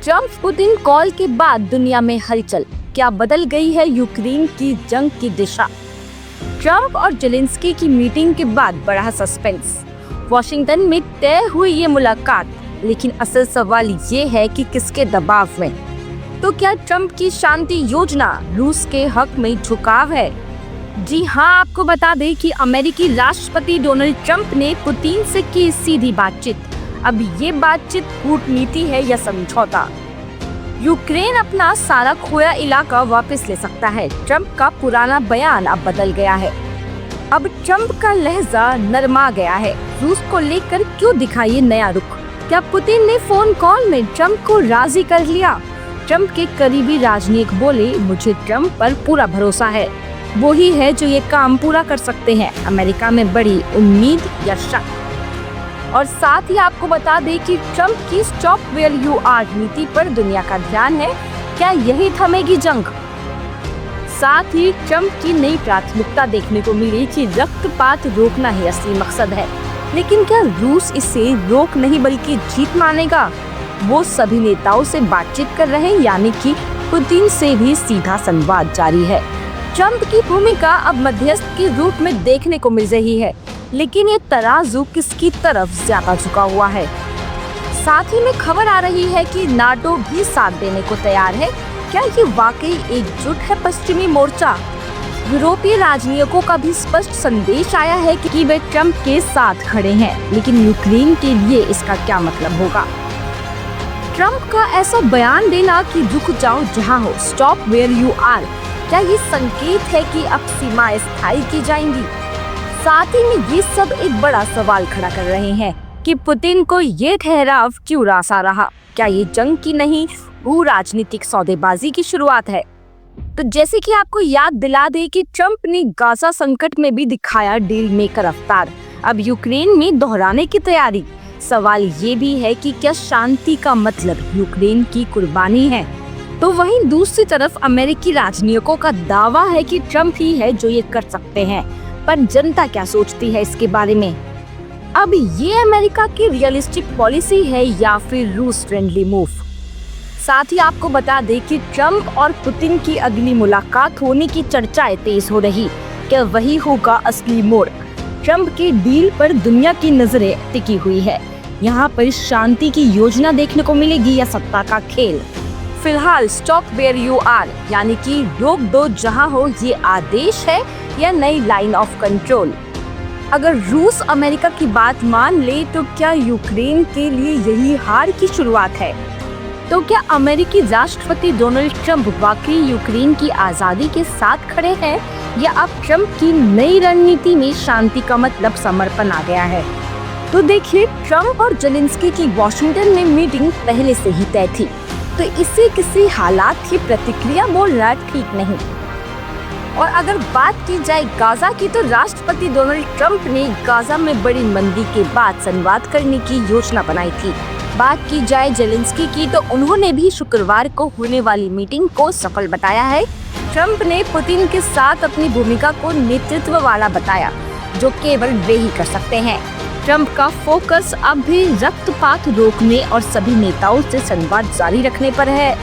Trump Putin call के बाद दुनिया में हलचल, क्या बदल गई है यूक्रेन की जंग की दिशा? ट्रंप और जेलेंस्की की मीटिंग के बाद बढ़ा सस्पेंस। वॉशिंगटन में तय हुई ये मुलाकात, लेकिन असल सवाल ये है कि किसके दबाव में? तो क्या ट्रंप की शांति योजना रूस के हक में झुकाव है? जी हाँ, आपको बता दें कि अमेरिकी राष्ट्रपति डोनाल्ड ट्रंप ने पुतिन से की सीधी बातचीत। अब ये बातचीत कूटनीति है या समझौता? यूक्रेन अपना सारा खोया इलाका वापस ले सकता है। ट्रंप का पुराना बयान अब बदल गया है। अब ट्रंप का लहजा नरमा गया है। रूस को लेकर क्यों दिखाइए नया रुख? क्या पुतिन ने फोन कॉल में ट्रंप को राजी कर लिया? ट्रंप के करीबी राजनीतिक बोले, मुझे ट्रंप पर पूरा भरोसा है, वो ही है जो ये काम पूरा कर सकते हैं। अमेरिका में बड़ी उम्मीद या शक? और साथ ही आपको बता दें कि ट्रंप की स्टॉप वेयर यू आर नीति पर दुनिया का ध्यान है। क्या यही थमेगी जंग? साथ ही ट्रंप की नई प्राथमिकता देखने को मिली कि रक्तपात रोकना ही असली मकसद है। लेकिन क्या रूस इसे रोक नहीं बल्कि जीत मानेगा? वो सभी नेताओं से बातचीत कर रहे हैं, यानी कि पुतिन से भी सीधा संवाद जारी है। ट्रंप की भूमिका अब मध्यस्थ के रूप में देखने को मिल रही है, लेकिन ये तराजू किसकी तरफ ज्यादा झुका हुआ है? साथ ही में खबर आ रही है कि नाटो भी साथ देने को तैयार है। क्या ये वाकई एकजुट है पश्चिमी मोर्चा? यूरोपीय राजनीतिकों का भी स्पष्ट संदेश आया है कि वे ट्रंप के साथ खड़े हैं, लेकिन यूक्रेन के लिए इसका क्या मतलब होगा? ट्रंप का ऐसा बयान देना कि रुक जाओ जहां हो, स्टॉप वेयर यू आर, क्या ये संकेत है कि अब सीमाएं स्थायी की जाएंगी? साथ ही में ये सब एक बड़ा सवाल खड़ा कर रहे हैं कि पुतिन को ये ठहराव क्यों रासा रहा? क्या ये जंग की नहीं, वो राजनीतिक सौदेबाजी की शुरुआत है? तो जैसे कि आपको याद दिला दे कि ट्रंप ने गाजा संकट में भी दिखाया डील मेकर अवतार, अब यूक्रेन में दोहराने की तैयारी। सवाल ये भी है कि क्या शांति का मतलब यूक्रेन की कुर्बानी है? तो वहीं दूसरी तरफ अमेरिकी राजनीतिकों का दावा है कि ट्रंप ही है जो ये कर सकते हैं। पर जनता क्या सोचती है इसके बारे में? अब ये अमेरिका की रियलिस्टिक पॉलिसी है या फिर रूस फ्रेंडली मूव? साथ ही आपको बता दें कि ट्रंप और पुतिन की अगली मुलाकात होने की चर्चाएं तेज हो रही। क्या वही होगा असली मोड़? ट्रंप के डील पर दुनिया की नजरें टिकी हुई है। यहाँ पर शांति की योजना देखने को मिलेगी या सत्ता का खेल? फिलहाल स्टॉप वेयर यू आर यानी कि रोक दो जहां हो, ये आदेश है या नई लाइन ऑफ कंट्रोल? अगर रूस अमेरिका की बात मान ले तो क्या यूक्रेन के लिए यही हार की शुरुआत है? तो क्या अमेरिकी राष्ट्रपति डोनाल्ड ट्रंप वाकई यूक्रेन की आजादी के साथ खड़े हैं, या अब ट्रंप की नई रणनीति में शांति का मतलब समर्पण आ गया है? तो देखिए, ट्रंप और जेलेंस्की की वॉशिंगटन में मीटिंग पहले से ही तय थी, तो इसे किसी हालात की प्रतिक्रिया बोलना ठीक नहीं। और अगर बात की जाए गाजा की, तो राष्ट्रपति डोनाल्ड ट्रंप ने गाजा में बड़ी मंदी के बाद संवाद करने की योजना बनाई थी। बात की जाए जेलेंस्की की, तो उन्होंने भी शुक्रवार को होने वाली मीटिंग को सफल बताया है। ट्रंप ने पुतिन के साथ अपनी भूमिका को नेतृत्व वाला बताया, जो केवल वे ही कर सकते हैं। ट्रंप का फोकस अब भी रक्तपात रोकने और सभी नेताओं से संवाद जारी रखने पर है।